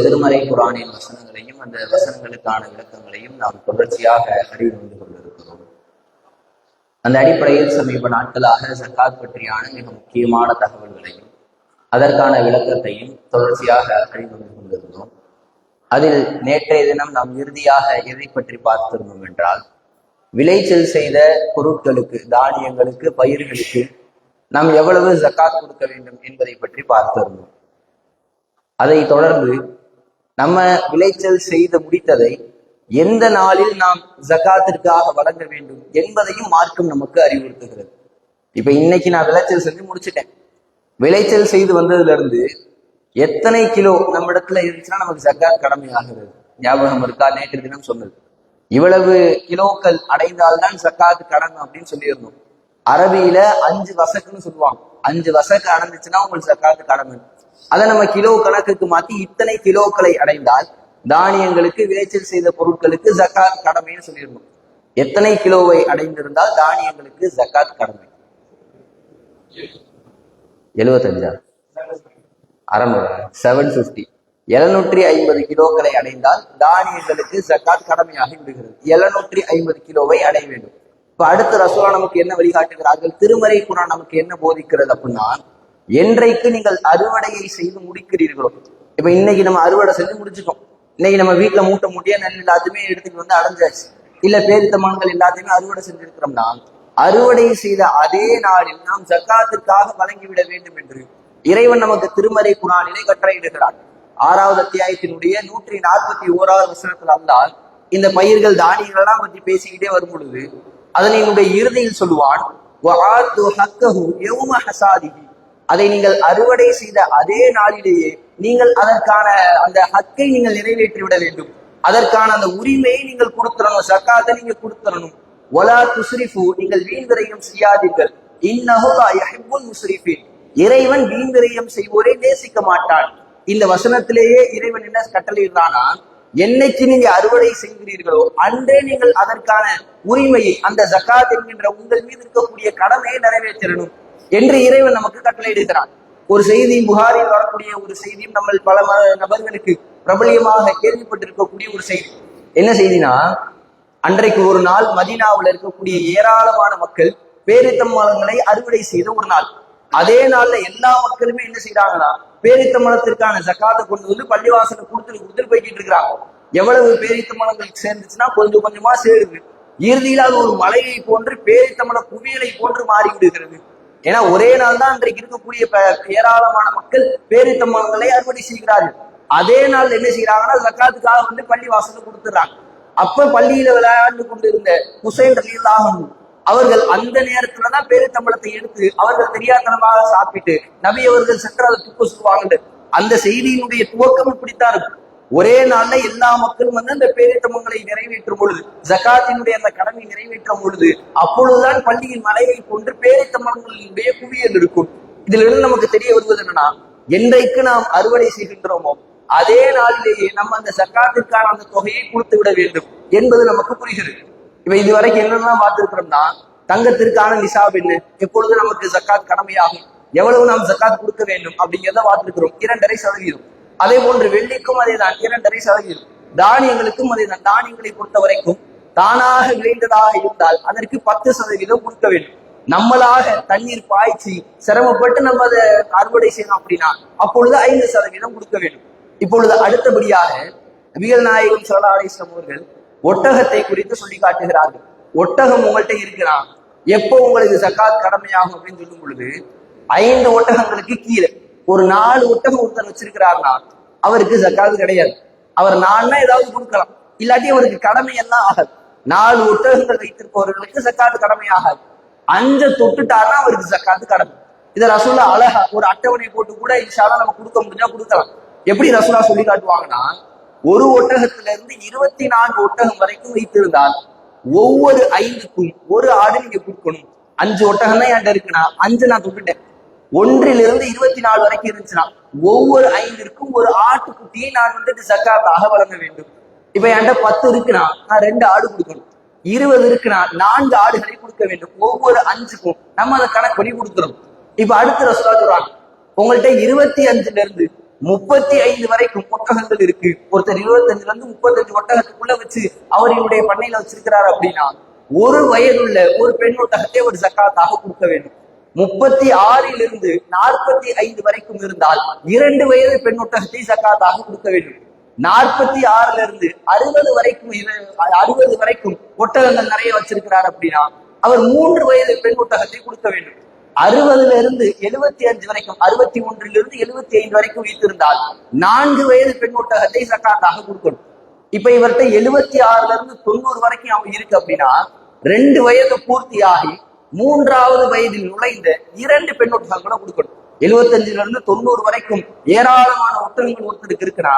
திருமறை குரானின் வசனங்களையும் அந்த வசனங்களுக்கான விளக்கங்களையும் நாம் தொடர்ச்சியாக அறிந்து கொண்டிருக்கிறோம். அந்த அடிப்படையில் சமீப நாட்களாக ஜகாத் பற்றியான மிக முக்கியமான தகவல்களையும் அதற்கான விளக்கத்தையும் தொடர்ச்சியாக அறிந்து கொண்டிருந்தோம். அதில் நேற்றைய தினம் நாம் இறுதியாக எதை பற்றி பார்த்திருந்தோம் என்றால், விளைச்சல் செய்த பொருட்களுக்கு, தானியங்களுக்கு, பயிர்களுக்கு நாம் எவ்வளவு ஜகாத் கொடுக்க வேண்டும் என்பதை பற்றி பார்த்திருந்தோம். அதை தொடர்ந்து நம்ம விளைச்சல் செய்து முடித்ததை எந்த நாளில் நாம் ஜகாத்திற்காக வழங்க வேண்டும் என்பதையும் மார்க்கம் நமக்கு அறிவுறுத்துகிறது. இப்ப இன்னைக்கு நான் விளைச்சல் செஞ்சு முடிச்சுட்டேன். விளைச்சல் செய்து வந்ததுல இருந்து எத்தனை கிலோ நம்ம இடத்துல இருந்துச்சுன்னா நமக்கு ஜகாத் கடமையாகிறது. ஞாபகம் இருக்கா? நேற்று தினம் சொன்னது இவ்வளவு கிலோக்கள் அடைந்தால்தான் ஜகாத் கடமை அப்படின்னு சொல்லியிருந்தோம். அரபியில 5 வசக்குன்னு சொல்லுவாங்க. 5 வசக்கு அடைஞ்சிச்சுன்னா உங்களுக்கு ஜகாத் கடமை. அதை நம்ம கிலோ கணக்குக்கு மாத்தி இத்தனை கிலோக்களை அடைந்தால் தானியங்களுக்கு, விளைச்சல் செய்த பொருட்களுக்கு ஜகாத் கடமைன்னு சொல்லிடணும். எத்தனை கிலோவை அடைந்திருந்தால் தானியங்களுக்கு ஜகாத் கடமை? 75 750 750 கிலோக்களை அடைந்தால் தானியங்களுக்கு ஜகாத் கடமையாக விடுகிறது. 750 கிலோவை அடைய வேண்டும். இப்ப அடுத்த ரசூலா நமக்கு என்ன வழிகாட்டுகிறார்கள்? திருமறை குர்ஆன் நமக்கு என்ன போதிக்கிறது அப்படின்னா, என்றைக்கு நீங்கள் அறுவடையை செய்து முடிக்கிறீர்களோ, இப்ப இன்னைக்கு நம்ம அறுவடை செஞ்சு முடிச்சுட்டோம். இன்னைக்கு நம்ம வீட்டுல மூட்டையா நெல் எல்லாத்தையுமே எடுத்துட்டு வந்து அடைஞ்சாச்சு, இல்ல பேரித்த மரங்கள் எல்லாத்தையுமே அறுவடை செஞ்சிருக்கிறோம்னா, அறுவடை செய்த அதே நாளில் நாம் ஜகாத்திற்காக வழங்கிவிட வேண்டும் என்று இறைவன் நமக்கு திருமறை குர்ஆனிலே கட்டளையிடுகிறார். 6வது அத்தியாயத்தினுடைய 141வது வசனத்தில் அல்லாஹ் இந்த பயிர்கள், தானியங்கள் எல்லாம் பற்றி பேசிக்கிட்டே வரும் பொழுது அதனுடைய இறுதியில் சொல்லுவான், அதை நீங்கள் அறுவடை செய்த அதே நாளிலேயே நீங்கள் அதற்கான அந்த ஹக்கை நீங்கள் நிறைவேற்றி விட வேண்டும். அதற்கான அந்த உரிமையை நீங்கள் கொடுத்துடணும், ஜகாத்தை நீங்க கொடுத்துடணும். வலா துஸ்ரிஃபு, நீங்கள் வீண்விரயம் செய்யாதீர்கள். இன்னஹு லா யுஹிப்புல் முஸ்ரிஃபீன், இறைவன் வீண்விரயம் செய்வோரை நேசிக்க மாட்டான். இந்த வசனத்திலேயே இறைவன் என்ன கட்டளையிடுறானா, என்னைக்கு நீங்க அறுவடை செய்கிறீர்களோ அன்றே நீங்கள் அதற்கான உரிமையை, அந்த ஜகாத் என்கின்ற உங்கள் மீது இருக்கக்கூடிய கடமையை நிறைவேற்றணும் என்று இறைவன் நமக்கு கட்டளையிடுகிறான். ஒரு செய்தி, புகாரில் வரக்கூடிய ஒரு செய்தியும் நம்ம பல நபர்களுக்கு பிரபலியமாக கேள்விப்பட்டிருக்கக்கூடிய ஒரு செய்தி. என்ன செய்தினா, அன்றைக்கு ஒரு நாள் மதீனாவில் இருக்கக்கூடிய ஏராளமான மக்கள் பேரித்தம்பழங்களை அறுவடை செய்த ஒரு நாள். அதே நாள்ல எல்லா மக்களுமே என்ன செய்யறாங்கன்னா, பேரித்தம்பழத்திற்கான ஜகாத்தை கொண்டு வந்து பள்ளிவாசலை கொடுத்துட்டு போய்கிட்டு இருக்கிறாங்க. எவ்வளவு பேரித்தம்பழங்களுக்கு சேர்ந்துச்சுன்னா கொஞ்சம் கொஞ்சமா சேருது. இறுதியில் அது ஒரு மலையை போன்று, பேரித்தம்பழ குவியலை போன்று மாறி விடுகிறது. ஏன்னா ஒரே நாள் தான் அன்றைக்கு இருக்கக்கூடிய ஏராளமான மக்கள் பேரித்தம்பழங்களை அறுவடை செய்கிறார்கள். அதே நாள் என்ன செய்யறாங்கன்னா, ஜகாத்துக்காக வந்து பள்ளி வாசலை கொடுத்துடுறாங்க. அப்ப பள்ளியில விளையாண்டு கொண்டிருந்த ஹுசைன் ரலியல்லாஹு அன்ஹு அவர்கள் அந்த நேரத்துலதான் பேரித்தம்பழத்தை எடுத்து அவர்கள் தெரியாதனமாக சாப்பிட்டு நபி அவர்கள் சென்று அதை துப்ப சொல்லுவாங்க. அந்த செய்தியினுடைய துவக்கம் இப்படித்தான் இருக்கும். ஒரே நாள்ல எல்லா மக்களும் வந்து அந்த பேரித்தம்பங்களை நிறைவேற்றும் பொழுது, ஜகாத்தினுடைய அந்த கடமை நிறைவேற்றும் பொழுது, அப்பொழுதுதான் பள்ளியின் மலையை கொண்டு பேரித்தம்பங்களுடைய குவியல் இருக்கும். இதுல இருந்து நமக்கு தெரிய வருவது என்னன்னா, என்றைக்கு நாம் அறுவடை செய்கின்றோமோ அதே நாளிலேயே நம்ம அந்த ஜகாத்திற்கான அந்த தொகையை கொடுத்து விட வேண்டும் என்பது நமக்கு புரிகிறது. இப்ப இதுவரைக்கும் என்னெல்லாம் பார்த்திருக்கிறோம்னா, தங்கத்திற்கான நிசாப் என்ன, எப்பொழுது நமக்கு ஜகாத் கடமையாகும், எவ்வளவு நாம் ஜகாத் கொடுக்க வேண்டும் அப்படிங்கிறத பார்த்திருக்கிறோம். 2.5%. அதே போன்று வெள்ளிக்கும் அதேதான், 2.5%. தானியங்களுக்கும் அதேதான். தானியங்களை பொறுத்த வரைக்கும் தானாக விளைந்ததாக இருந்தால் அதற்கு 10% கொடுக்க வேண்டும். நம்மளாக தண்ணீர் பாய்ச்சி சிரமப்பட்டு நம்ம அதை அறுவடை செய்யணும் அப்படின்னா அப்பொழுது 5% கொடுக்க வேண்டும். இப்பொழுது அடுத்தபடியாக நபிகள் நாயகம் ஸல்லல்லாஹு அலைஹி வஸல்லம் அவர்கள் ஒட்டகத்தை குறித்து சொல்லி காட்டுகிறார்கள். ஒட்டகம் உங்கள்கிட்ட இருக்கிறான், எப்போ உங்களுக்கு ஜகாத் கடமையாகும் அப்படின்னு சொல்லும் பொழுது, 5 ஒட்டகங்களுக்கு கீழே ஒரு 4 ஒட்டகம் ஒருத்தர் வச்சிருக்கிறார்னா அவருக்கு ஜகாத் கிடையாது. அவர் 4னா ஏதாவது கொடுக்கலாம், இல்லாட்டி அவருக்கு கடமை எல்லாம் ஆகாது. 4 ஒட்டகங்கள் வைத்திருப்பவர்களுக்கு ஜகாத் கடமை ஆகாது. 5 தொட்டுட்டாருன்னா அவருக்கு ஜகாத் கடமை. இதை ரசூலா அழகா ஒரு அட்டவணை போட்டு கூட இன்ஷா அல்லாஹ் நம்ம கொடுக்க முடிஞ்சா கொடுக்கலாம். எப்படி ரசூலா சொல்லி காட்டுவாங்கன்னா, ஒரு ஒட்டகத்துல இருந்து 24 ஒட்டகம் வரைக்கும் வைத்திருந்தால் ஒவ்வொரு 5க்கும் ஒரு ஆடு நீங்க கொடுக்கணும். 5 ஒட்டகம் தான் என்கிட்ட இருக்குன்னா 5 நான் தொட்டுட்டேன். 1 to 24 வரைக்கும் இருந்துச்சுன்னா ஒவ்வொரு 5ற்கும் ஒரு ஆட்டுக்குட்டியை நான் வந்துட்டு ஜக்காத்தாக வழங்க வேண்டும். இப்ப என்கிட்ட 10 இருக்குன்னா நான் 2 ஆடு கொடுக்கணும். 20 இருக்குன்னா 4 ஆடுகளை கொடுக்க வேண்டும். ஒவ்வொரு 5க்கும் நம்ம அதை கணக்கு பண்ணி கொடுக்குறோம். இப்ப அடுத்த ரசூலா சொல்றாங்க, உங்கள்கிட்ட 25 35 வரைக்கும் ஒட்டகங்கள் இருக்கு. ஒருத்தர் 25 35 ஒட்டகத்துக்குள்ள வச்சு அவர்களுடைய பண்ணையில வச்சிருக்கிறாரு அப்படின்னா ஒரு வயதுள்ள ஒரு பெண் ஒட்டகத்தை ஒரு ஜக்காத்தாக கொடுக்க வேண்டும். 36 45 வரைக்கும் இருந்தால் 2 வயது பெண் ஒட்டகத்தை ஜக்காத்தாக கொடுக்க வேண்டும். 46 60 வரைக்கும் 60 வரைக்கும் ஒட்டகங்கள் நிறைய வச்சிருக்கிறார் அப்படின்னா அவர் 3 வயது பெண் ஒட்டகத்தை கொடுக்க வேண்டும். 60 75 வரைக்கும் 61 75 வரைக்கும் வைத்திருந்தால் 4 வயது பெண் ஒட்டகத்தை ஜக்காத்தாக கொடுக்கணும். இப்ப இவர்கிட்ட 76 90 வரைக்கும் அவங்க இருக்கு அப்படின்னா 2 வயது பூர்த்தியாகி 3வது வயதில் நுழைந்த 2 பெண் ஒட்டகங்களை கொடுக்கணும். 75 90 வரைக்கும் ஏராளமான ஒட்டகங்கள் ஒருத்தருக்கு இருக்குன்னா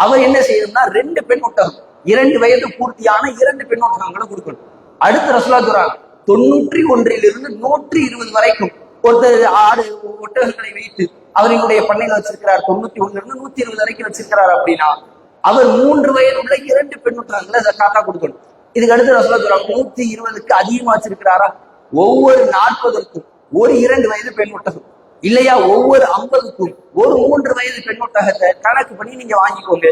அவர் என்ன செய்யணும்னா 2 பெண் ஒட்டகம் 2 வயது பூர்த்தியான 2 பெண் ஒட்டகங்களை கொடுக்கணும். அடுத்த ரசூலா சொல்றாங்க, 91 120 வரைக்கும் ஒருத்தர் 6 ஒட்டகங்களை வைத்து அவர்களுடைய பண்ணையில வச்சிருக்கிறார். 91 120 வரைக்கும் வச்சிருக்கிறார் அப்படின்னா அவர் 3 வயது உள்ள 2 பெண் ஒட்டகங்களை ஜக்காத்தா கொடுக்கணும். இதுக்கு அடுத்து ரசூலா சொல்றாங்க, 120க்கு அதிகமா வச்சிருக்கிறாரா ஒவ்வொரு 40ற்கும் ஒரு 2 வயது பெண் ஒட்டகம், இல்லையா ஒவ்வொரு 50க்கும் ஒரு 3 வயது பெண் ஒட்டகத்தை கணக்கு பண்ணி நீங்க வாங்கிக்கோங்க.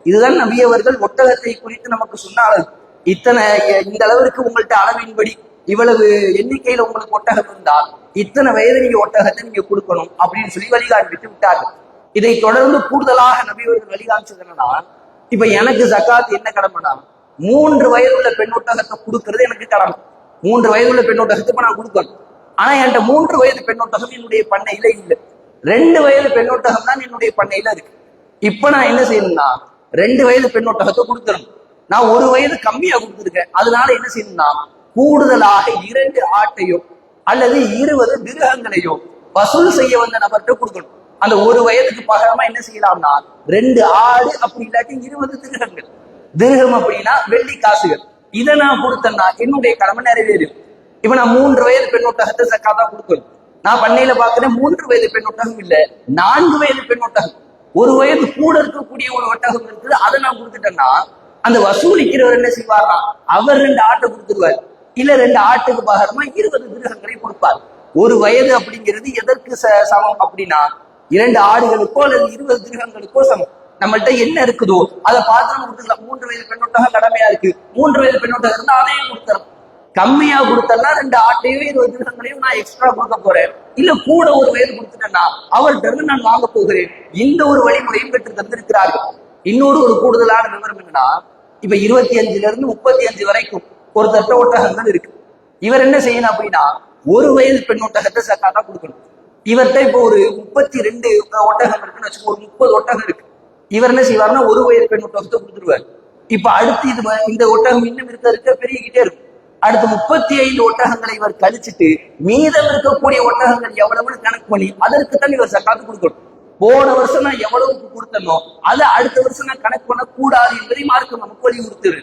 இதுதான் நபி அவர்கள் ஒட்டகத்தை குறித்து நமக்கு சொன்னார்கள். இந்த அளவிற்கு உங்கள்கிட்ட அளவின்படி இவ்வளவு எண்ணிக்கையில உங்களுக்கு ஒட்டகம் இருந்தால் இத்தனை வயது நீங்க ஒட்டகத்தை நீங்க கொடுக்கணும் அப்படின்னு சொல்லி வழிகாண்பித்து விட்டார்கள். இதை தொடர்ந்து கூடுதலாக நபி அவர்கள் வழிகாண்பிச்சது என்னன்னா, இப்ப எனக்கு ஜக்காத் என்ன கடமைனா 3 வயதுள்ள பெண் ஒட்டகத்தை கொடுக்கறது எனக்கு கடமை. 3 வயதுள்ள பெண் ஒட்டகத்தை நான் கொடுக்கணும். ஆனா என்கிட்ட 3 வயது பெண் ஒட்டகம் என்னுடைய பண்ணையில இல்லை. 2 வயது பெண் ஒட்டகம் தான் என்னுடைய பண்ணையில இருக்கு. இப்ப நான் என்ன செய்யணும்னா 2 வயது பெண் ஒட்டகத்தை கொடுக்கணும். நான் 1 வயது கம்மியா கொடுத்துருக்கேன். அதனால என்ன செய்யணும்னா கூடுதலாக 2 ஆட்டையோ அல்லது 20 திரகங்களையோ வசூல் செய்ய வந்த நபர்கிட்ட கொடுக்கணும். அந்த 1 வயதுக்கு பகரமா என்ன செய்யலாம்னா 2 ஆடு, அப்படி இல்லாட்டி 20 திரகங்கள். திரகம் அப்படின்னா வெள்ளி காசுகள். இதை நான் கொடுத்தேன்னா என்னுடைய கடமை நிறைவேறும். இப்ப நான் 3 வயது பெண் ஒட்டகத்தை ஜக்காத்தா கொடுக்கணும். நான் பண்ணையில பாக்குறேன் 3 வயது பெண் ஒட்டகம் இல்ல, 4 வயது பெண் ஒட்டகம். 1 வயது கூட இருக்கக்கூடிய ஒரு ஒட்டகம் இருக்குது, அதை நான் கொடுத்துட்டேன்னா அந்த வசூலிக்கிறவர் என்ன செய்வார்னா அவர் 2 ஆட்டை கொடுத்துருவார். இல்ல 2 ஆட்டுக்கு பகரமா 20 திரகங்களை கொடுப்பார். 1 வயது அப்படிங்கிறது எதற்கு சமம் அப்படின்னா 2 ஆடுகளுக்கோ அல்லது 20 திரகங்களுக்கோ சமம். நம்மள்ட்ட என்ன இருக்குதோ அதை பார்த்து நம்ம கொடுத்துக்கலாம். 3 வயது பெண் ஒட்டகம் கடமையா இருக்கு, 3 வயது பெண் ஒட்டகம் இருந்தா அதையும் கொடுத்துறோம். கம்மியா கொடுத்தா 2 ஆட்டையும் 20 திரகங்களையும் நான் எக்ஸ்ட்ரா கொடுக்க போறேன். இல்ல கூட 1 வயது கொடுத்துட்டேன்னா அவர்கிட்ட இருந்து நான் வாங்க போகிறேன். இந்த ஒரு வழிமுறையும் பெற்று தந்திருக்கிறார்கள். இன்னொரு கூடுதலான விவரம் என்னன்னா, இப்ப 25 35 வரைக்கும் ஒருத்தட்ட ஒட்டகங்கள் இருக்கு. இவர் என்ன செய்யணும் அப்படின்னா 1 வயது பெண் ஒட்டகத்தை ஜக்காத்தா கொடுக்கணும். இவர்கிட்ட இப்போ ஒரு 32 ஒட்டகம் இருக்குன்னு வச்சுக்கோ, ஒரு 30 ஒட்டகம் இருக்கு. இவர் என்ன செய்வார்னா 1 வயது பெண் ஒட்டகத்தை கொடுத்துருவார். இப்ப அடுத்து இந்த ஒட்டகம் இன்னும் இருக்க பெருகிக்கிட்டே இருக்கும். அடுத்து 35 ஒட்டகங்களை இவர் கழிச்சுட்டு மீதம் இருக்கக்கூடிய ஒட்டகங்கள் எவ்வளவுன்னு கணக்கு பண்ணி அதற்குத்தான் இவர் ஜக்காத்து கொடுக்கணும். போன வருஷம் நான் எவ்வளவுக்கு கொடுத்தனோ அதை அடுத்த வருஷம் நான் கணக்கு பண்ண கூடாது என்பதை மார்க்கம் நமக்கு வலியுறுத்துது.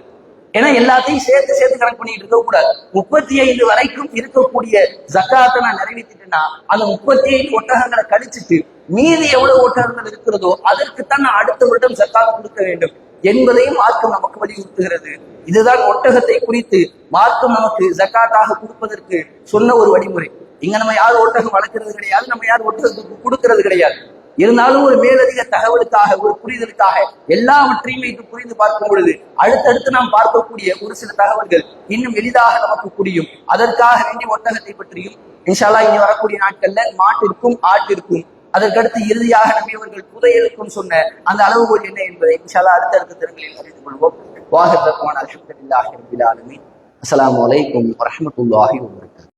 ஏன்னா எல்லாத்தையும் சேர்த்து கணக்கு பண்ணிட்டு இருக்க கூடாது. 35 வரைக்கும் இருக்கக்கூடிய ஜக்காத்தை நான் நிறைவேற்றிட்டேன்னா அந்த 35 ஒட்டகங்களை கழிச்சுட்டு மீதி எவ்வளவு ஒட்டகங்கள் இருக்கிறதோ அதற்குத்தான் நான் அடுத்த வருடம் ஜக்காத்து கொடுக்க வேண்டும் என்பதையும் மார்க்கம் நமக்கு வலியுறுத்துகிறது. இதுதான் ஒட்டகத்தை குறித்து மார்க்கம் நமக்கு ஜக்காத்தாக கொடுப்பதற்கு சொன்ன ஒரு வழிமுறை. இங்க நம்ம யாரும் ஒட்டகம் வளர்க்கிறது கிடையாது, நம்ம யாரும் ஒட்டகத்துக்கு கொடுக்கறது கிடையாது. இருந்தாலும் ஒரு மேலதிக தகவலுக்காக, ஒரு புரிதலுக்காக எல்லாவற்றையும் வைத்து புரிந்து பார்க்கும் பொழுது அடுத்தடுத்து நாம் பார்க்கக்கூடிய ஒரு சில தகவல்கள் இன்னும் எளிதாக நமக்கு புரியும். அதற்காக வேண்டிய ஒட்டகத்தை பற்றியும் இன்ஷா அல்லாஹ் இனி வரக்கூடிய நாட்கள்ல மாட்டிற்கும் ஆட்டிற்கும் அதற்கடுத்து இறுதியாக நபியவர்கள் புதையலுக்கும் சொன்ன அந்த அளவுகோல் என்ன என்பதை இன்ஷா அல்லாஹ் அடுத்தடுத்த தினங்களில் அறிந்து கொள்வோம். வாஹிர் தக்வான் அல்ஹம்துலில்லாஹி ரப்பில் ஆலமீன். அஸ்ஸலாமு அலைக்கும் வரஹ்மத்துல்லாஹி வபரகாத்துஹு.